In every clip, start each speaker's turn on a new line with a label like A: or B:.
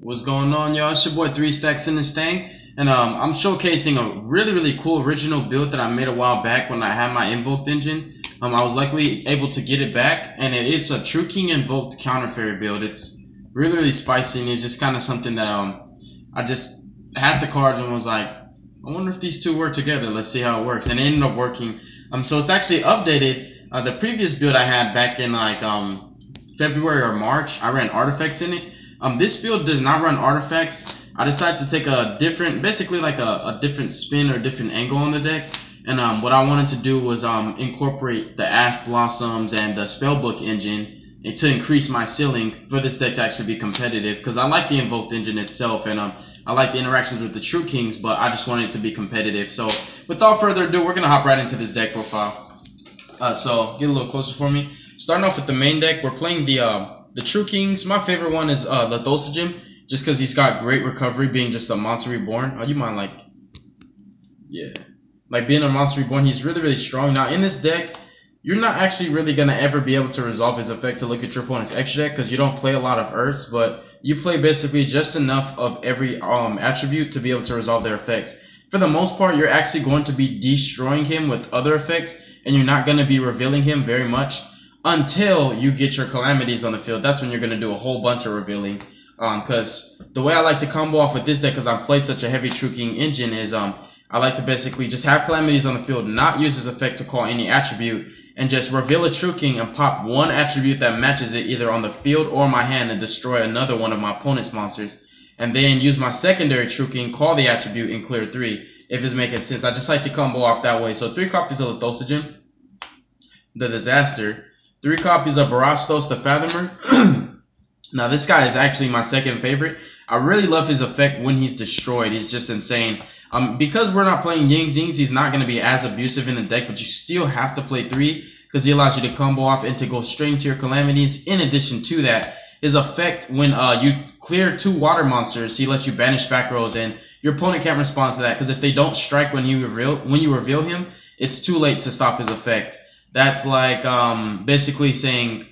A: What's going on, y'all? It's your boy 3 Stacks in this thing, and I'm showcasing a really cool original build that I made a while back when I had my Invoked engine. I was luckily able to get it back, and it's a True King Invoked counter fairy build. It's really spicy, and it's just kind of something that I just had the cards and was like, I wonder if these two work together. Let's see how it works, and it ended up working. So it's actually updated. The previous build I had back in like February or March, I ran artifacts in it. This build does not run artifacts. I decided to take a different, basically like a different spin or different angle on the deck. And what I wanted to do was incorporate the Ash Blossoms and the Spellbook engine to increase my ceiling for this deck to actually be competitive. Because I like the Invoked engine itself, and I like the interactions with the True Kings, but I just wanted it to be competitive. So without further ado, we're going to hop right into this deck profile. So get a little closer for me. Starting off with the main deck, we're playing the True Kings. My favorite one is LITHOSAGYM, just because he's got great recovery, being just a monster reborn. Oh, you mind like, yeah, like being a monster reborn, he's really strong. Now in this deck, you're not actually really gonna ever be able to resolve his effect to look at your opponent's extra deck, because you don't play a lot of Earths, but you play basically just enough of every attribute to be able to resolve their effects. For the most part, you're actually going to be destroying him with other effects, and you're not going to be revealing him very much until you get your calamities on the field. That's when you're going to do a whole bunch of revealing. Because the way I like to combo off with this deck, because I play such a heavy True King engine, is I like to basically just have calamities on the field, not use his effect to call any attribute, and just reveal a True King and pop one attribute that matches it either on the field or my hand and destroy another one of my opponent's monsters. And then use my secondary True King, call the attribute, and clear 3, if it's making sense. I just like to combo off that way. So 3 copies of LITHOSAGYM, the Disaster. 3 copies of Barastos, the Fathomer. Now this guy is actually my second favorite. I really love his effect when he's destroyed. He's just insane. Because we're not playing Yang Zings, he's not going to be as abusive in the deck, but you still have to play 3 because he allows you to combo off and to go straight into your calamities. In addition to that, his effect when you clear 2 water monsters, he lets you banish back rows, and your opponent can't respond to that because if they don't strike when you reveal him, it's too late to stop his effect. That's like basically saying,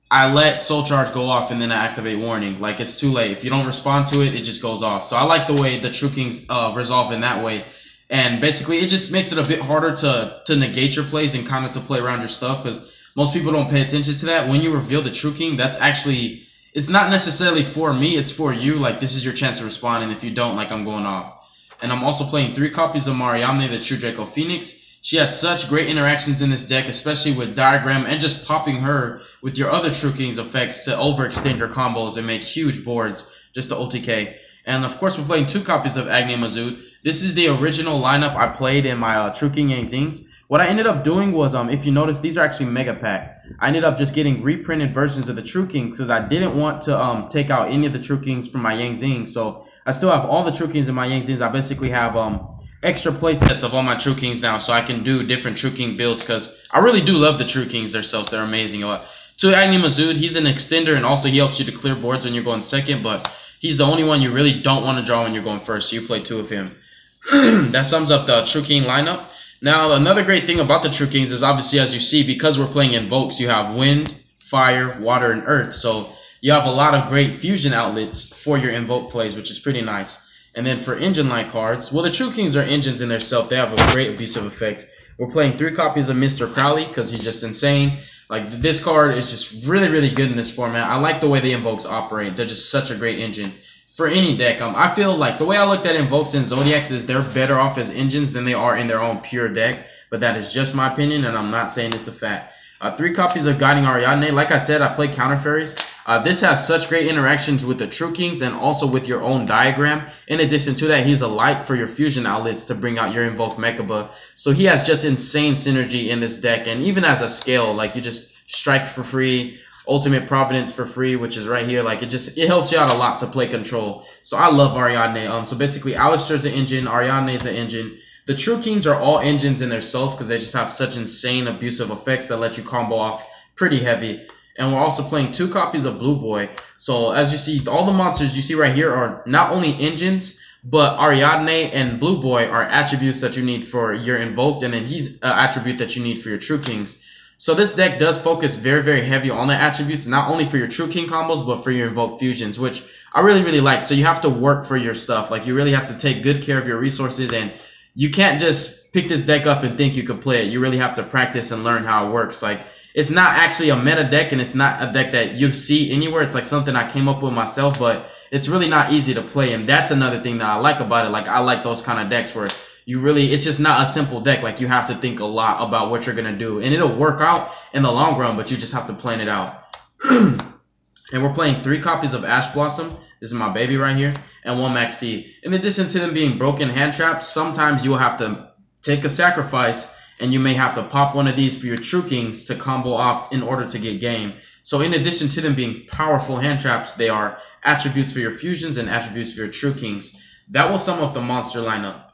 A: I let Soul Charge go off and then I activate Warning. Like, it's too late. If you don't respond to it, it just goes off. So I like the way the True Kings resolve in that way. And basically, it just makes it a bit harder to negate your plays and kind of to play around your stuff, because most people don't pay attention to that. When you reveal the True King, that's actually, it's not necessarily for me, it's for you. Like, this is your chance to respond, and if you don't, like, I'm going off. And I'm also playing 3 copies of Mariamne, the True Draco Phoenix. She has such great interactions in this deck, especially with Diagram and just popping her with your other True King's effects to overextend your combos and make huge boards just to OTK. And of course, we're playing 2 copies of Agni Mazut. This is the original lineup I played in my True King Yang Zings. What I ended up doing was, if you notice, these are actually Mega Pack. I ended up just getting reprinted versions of the True Kings because I didn't want to take out any of the True Kings from my Yang Zings. So I still have all the True Kings in my Yang Zings. I basically have extra playsets of all my True Kings now, so I can do different True King builds, because I really do love the True Kings themselves. They're amazing. To Agni Mazut, he's an extender, and also he helps you to clear boards when you're going second, but he's the only one you really don't want to draw when you're going first, so you play 2 of him. That sums up the True King lineup. Now, another great thing about the True Kings is, obviously, as you see, because we're playing Invokes, you have Wind, Fire, Water, and Earth, so you have a lot of great fusion outlets for your Invoke plays, which is pretty nice. And then for engine-like cards, well, the True Kings are engines in themselves. They have a great abusive effect. We're playing 3 copies of Mr. Crowley because he's just insane. Like, this card is just really good in this format. I like the way the Invokes operate. They're just such a great engine for any deck. I feel like the way I looked at Invokes and Zodiacs is they're better off as engines than they are in their own pure deck. But that is just my opinion, and I'm not saying it's a fact. 3 copies of Guiding Ariadne. Like I said, I play counter fairies. This has such great interactions with the True Kings and also with your own Diagram. In addition to that, he's a light for your fusion outlets to bring out your Invoked Mechaba. So he has just insane synergy in this deck. And even as a scale, like, you just strike for free, Ultimate Providence for free, which is right here. Like, it helps you out a lot to play control. So I love Ariadne. So basically, Alistair's an engine, Ariadne's an engine. The True Kings are all engines in themselves because they just have such insane abusive effects that let you combo off pretty heavy. And we're also playing 2 copies of Blue Boy. So as you see, all the monsters you see right here are not only engines, but Ariadne and Blue Boy are attributes that you need for your Invoked, and then he's an attribute that you need for your True Kings. So this deck does focus very heavy on the attributes, not only for your True King combos, but for your Invoked fusions, which I really like. So you have to work for your stuff. Like, you really have to take good care of your resources, and you can't just pick this deck up and think you can play it. You really have to practice and learn how it works. Like, it's not actually a meta deck, and it's not a deck that you see anywhere. It's like something I came up with myself, but it's really not easy to play, and that's another thing that I like about it. Like, I like those kind of decks where you really, it's just not a simple deck. Like, you have to think a lot about what you're going to do, and it'll work out in the long run, but you just have to plan it out. And we're playing 3 copies of Ash Blossom. This is my baby right here. And 1 Maxi. In addition to them being broken hand traps, sometimes you will have to take a sacrifice, and you may have to pop one of these for your True Kings to combo off in order to get game. So in addition to them being powerful hand traps, they are attributes for your fusions and attributes for your True Kings. That will sum up the monster lineup.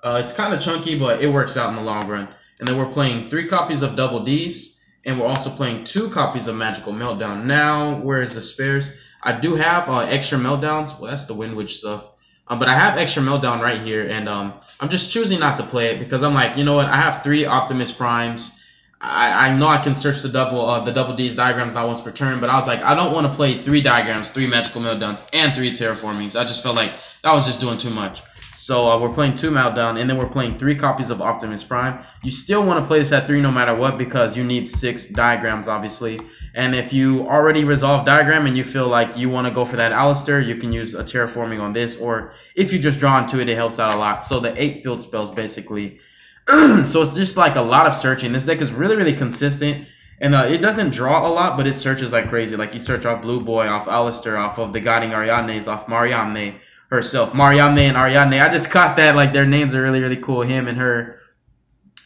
A: It's kind of chunky, but it works out in the long run. And then we're playing 3 copies of Double Ds. And we're also playing 2 copies of Magical Meltdown. Now, where is the spares? I do have extra Meltdowns. Well, that's the Wind Witch stuff. But I have extra Meltdown right here. And I'm just choosing not to play it because I'm like, you know what? I have 3 Optimus Primes. I know I can search the double D's diagrams not once per turn. But I was like, I don't want to play 3 diagrams, 3 Magical Meltdowns, and 3 Terraformings. I just felt like that was just doing too much. So we're playing 2 Meltdown, and then we're playing 3 copies of Optimus Prime. You still want to play this at 3 no matter what because you need 6 diagrams, obviously. And if you already resolve diagram and you feel like you want to go for that Alistair, you can use a Terraforming on this. Or if you just draw into it, it helps out a lot. So the 8 field spells, basically. So it's just like a lot of searching. This deck is really consistent. And it doesn't draw a lot, but it searches like crazy. Like, you search off Blue Boy, off Alistair, off of the Guiding Ariadnes, off Mariamne herself. Mariamne and Ariadne. I just caught that. Like, their names are really cool. Him and her.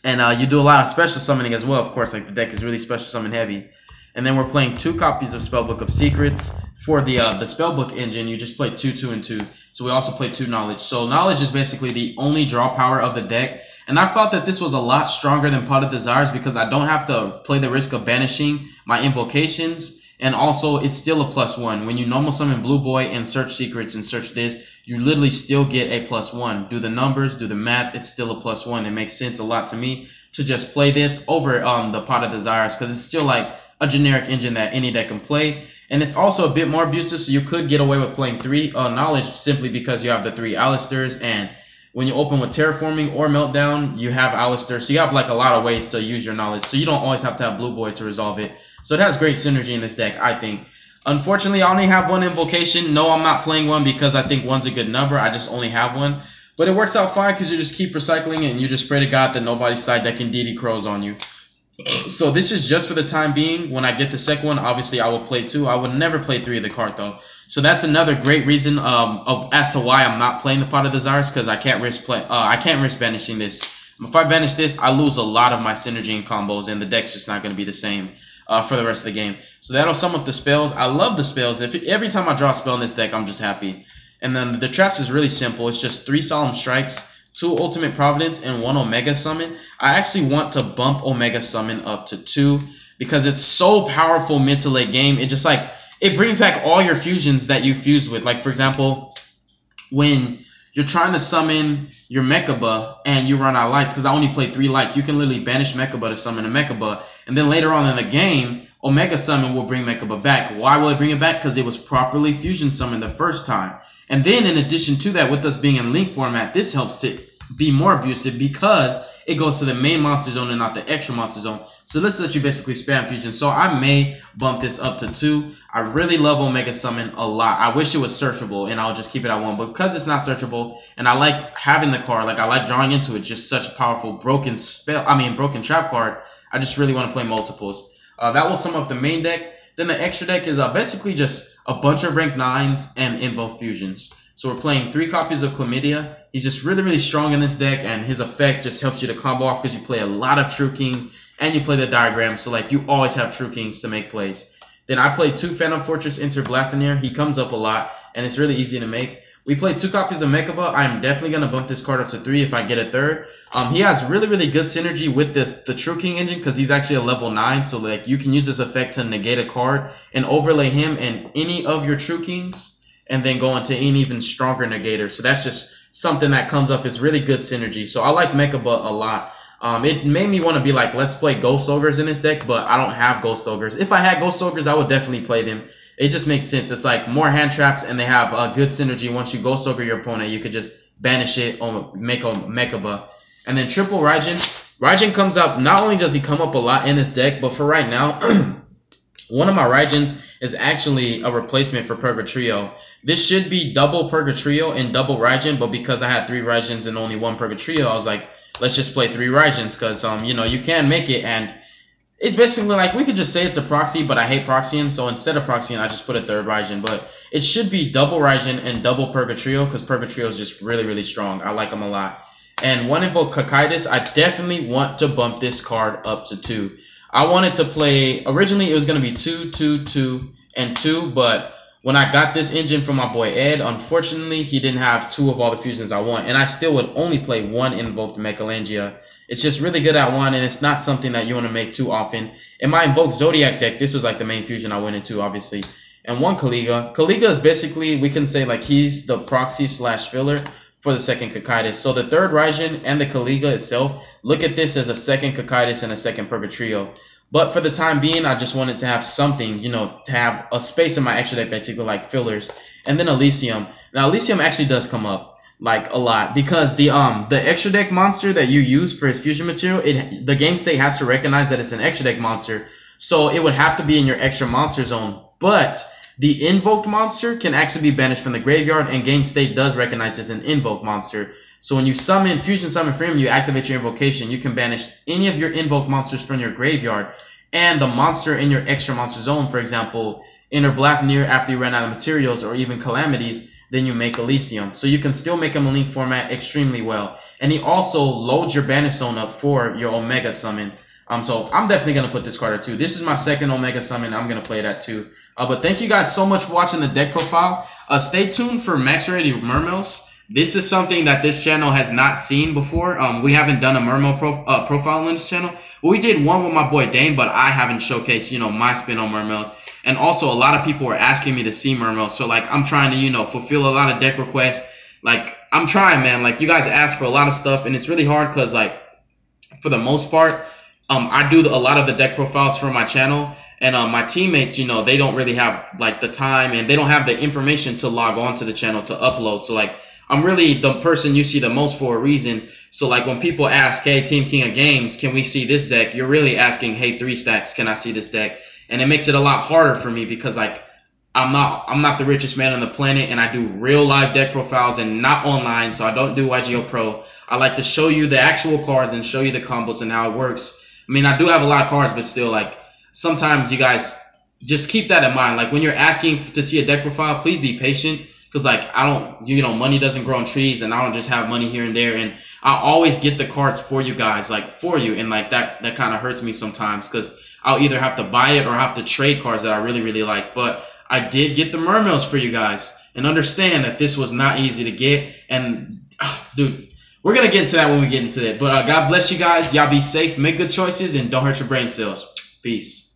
A: And you do a lot of special summoning as well, of course. Like, the deck is really special summon heavy. And then we're playing 2 copies of Spellbook of Secrets. For the Spellbook engine, you just play 2, 2, and 2. So we also play 2 Knowledge. So Knowledge is basically the only draw power of the deck. And I felt that this was a lot stronger than Pot of Desires because I don't have to play the risk of banishing my invocations. And also, it's still a +1. When you normal summon Blue Boy and search secrets and search this, you literally still get a +1. Do the numbers, do the math, it's still a +1. It makes sense a lot to me to just play this over the Pot of Desires because it's still like a generic engine that any deck can play. And it's also a bit more abusive, so you could get away with playing 3 Knowledge simply because you have the 3 Alistairs. And when you open with Terraforming or Meltdown, you have Alistair. So you have like a lot of ways to use your Knowledge. So you don't always have to have Blue Boy to resolve it. So it has great synergy in this deck, I think. Unfortunately, I only have 1 invocation. No, I'm not playing 1 because I think 1's a good number. I just only have 1. But it works out fine because you just keep recycling it and you just pray to God that nobody's side deck can DD Crows on you. So this is just for the time being. When I get the second one, obviously I will play 2. I would never play 3 of the card though. So that's another great reason as to why I'm not playing the Pot of Desires because I can't risk banishing this. If I banish this, I lose a lot of my synergy and combos, and the deck's just not going to be the same for the rest of the game. So that'll sum up the spells. I love the spells. Every time I draw a spell in this deck, I'm just happy. And then the traps is really simple. It's just 3 Solemn Strikes, 2 Ultimate Providence, and 1 Omega Summon. I actually want to bump Omega Summon up to 2 because it's so powerful mid to late game. It just like, it brings back all your fusions that you fused with. Like, for example, when you're trying to summon your Mechaba and you run out of lights, because I only play 3 lights, you can literally banish Mechaba to summon a Mechaba. And then later on in the game, Omega Summon will bring Mechaba back. Why will it bring it back? Because it was properly fusion summoned the first time. And then in addition to that, with us being in Link format, this helps to be more abusive because it goes to the main monster zone and not the extra monster zone. So this lets you basically spam fusion. So I may bump this up to 2. I really love Omega Summon a lot. I wish it was searchable and I'll just keep it at 1. But because it's not searchable and I like having the card, like I like drawing into it, just such a powerful broken trap card, I just really want to play multiples. That will sum up the main deck. Then the extra deck is basically just a bunch of rank 9s and Invo fusions. So we're playing 3 copies of Chlamydia. He's just really strong in this deck, and his effect just helps you to combo off because you play a lot of True Kings and you play the diagram. So like you always have True Kings to make plays. Then I play 2 Phantom Fortress Interblathanier. He comes up a lot and it's really easy to make. We play 2 copies of Mechaba. I'm definitely going to bump this card up to 3 if I get a 3rd. He has really good synergy with the True King engine because he's actually a level 9. So like you can use this effect to negate a card and overlay him and any of your True Kings and then go into an even stronger negator. So that's just something that comes up. It's really good synergy. So I like Mechaba a lot. It made me want to be like, let's play Ghost Ogres in this deck, but I don't have Ghost Ogres. If I had Ghost Ogres, I would definitely play them. It just makes sense. It's like more hand traps, and they have a good synergy. Once you Ghost Ogre your opponent, you could just banish it or make a Mechaba. And then triple Raijin. Raijin comes up, not only does he come up a lot in this deck, but for right now, one of my Raijins is actually a replacement for Purgatrio. This should be double Purgatrio and double Raijin, but because I had 3 Raijins and only 1 Purgatrio, I was like, let's just play 3 Raijins, because, you know, you can make it, and it's basically like, we could just say it's a proxy, but I hate proxying, so instead of proxying, I just put a 3rd Raijin. But it should be double Raijin and double Purgatrio, because Purgatrio is just really, really strong. I like him a lot. And 1 Invoked Kakaitis, I definitely want to bump this card up to 2. I wanted to play, originally it was going to be 2, 2, 2, and 2, but when I got this engine from my boy Ed, unfortunately, he didn't have 2 of all the fusions I want, and I still would only play 1 Invoked Mechalangia. It's just really good at 1, and it's not something that you want to make too often. In my Invoked Zodiac deck, this was like the main fusion I went into, obviously. And 1 Kaliga. Kaliga is basically, we can say like he's the proxy / filler for the 2nd Kakaitis. So the 3rd Raijin and the Kaliga itself, look at this as a 2nd Kakaitis and a 2nd Purgatrio. But for the time being, I just wanted to have something, you know, to have a space in my extra deck basically like fillers. And then Elysium. Now Elysium actually does come up like a lot, because the extra deck monster that you use for his fusion material, the game state has to recognize that it's an extra deck monster. So it would have to be in your extra monster zone. But the invoked monster can actually be banished from the graveyard, and game state does recognize it's an invoked monster. So when you summon, fusion summon for him, you activate your invocation, you can banish any of your invoked monsters from your graveyard. And the monster in your extra monster zone, for example, Inner Blacknir after you run out of materials, or even Calamities, then you make Elysium. So you can still make him a link format extremely well. And he also loads your banish zone up for your Omega summon. So I'm definitely going to put this card at 2. This is my 2nd Omega summon. I'm going to play it at 2. But thank you guys so much for watching the deck profile. Stay tuned for Max Rarity Mermails. This is something that this channel has not seen before. We haven't done a Mermail profile on this channel. Well, we did one with my boy Dane, but I haven't showcased, you know, my spin on Mermails. And also, a lot of people were asking me to see Mermails. So, like, I'm trying to, you know, fulfill a lot of deck requests. Like, I'm trying, man. Like, you guys ask for a lot of stuff, and it's really hard because, like, for the most part, I do a lot of the deck profiles for my channel. And my teammates, you know, they don't really have, like, the time, and they don't have the information to log on to the channel to upload. So, like, I'm really the person you see the most for a reason. So, like, when people ask, hey, Team King of Games, can we see this deck? You're really asking, hey, 3 Stacks, can I see this deck? And it makes it a lot harder for me because, like, I'm not the richest man on the planet, and I do real live deck profiles and not online, so I don't do Yugioh Pro. I like to show you the actual cards and show you the combos and how it works. I mean, I do have a lot of cards, but still, like, sometimes you guys just keep that in mind. Like, when you're asking to see a deck profile, please be patient. Because, like, I don't, you know, money doesn't grow on trees, and I don't just have money here and there. And I always get the cards for you guys, like, for you. And, like, that kind of hurts me sometimes because I'll either have to buy it or have to trade cards that I really, really like. But I did get the Mermails for you guys. And understand that this was not easy to get. And, dude, we're going to get into that when we get into it. But God bless you guys. Y'all be safe, make good choices, and don't hurt your brain cells. Peace.